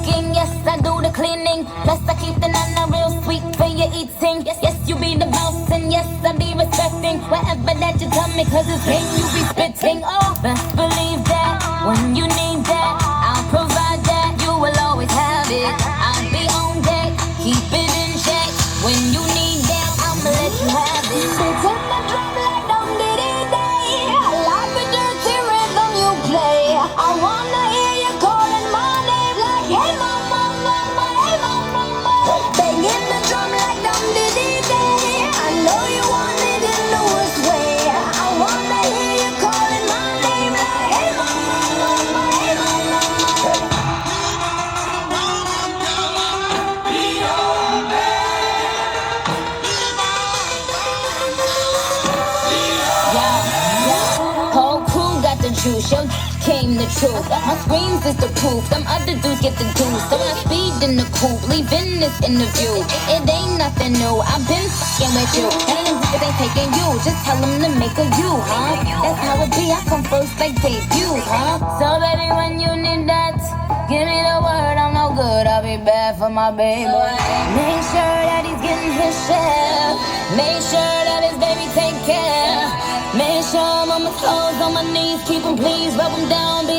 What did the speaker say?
cooking, yes, I do the cleaning. Plus I keep the nana real sweet for your eating. Yes, yes, you be the boss and yes, I be respecting whatever that you tell me, cause it's game you be spitting. Oh, best believe that when you need that, I'll provide that. You will always have it. I'll be on deck, keep it in check. When you need that, I'ma let you have it. Beats in the drum like dum diddy day. I like the dirty rhythm you play. I wanna hear you calling my name like hey mama, mama, hey mama, mama. Banging the drum like dum diddy day. I know you want it in the worst way. I wanna hear you calling my name like hey mama, mama, hey mama, mama. Whole crew got the juice, yo came the truth. My screams is the proof, them other dudes get the juice. So I speed in the coupe, leaving this interview. It ain't nothing new, I've been fucking with you. And them niggas ain't taking you, just tell them to make a you, huh? That's how it be, I come first like debut, huh? So baby, when you need that, give me the word, I'm no good, I'll be bad for my baby. Make sure that he's getting his share. Make sure that his baby take care. Make sure I'm on my toes, on my knees, keep him please, rub him down, be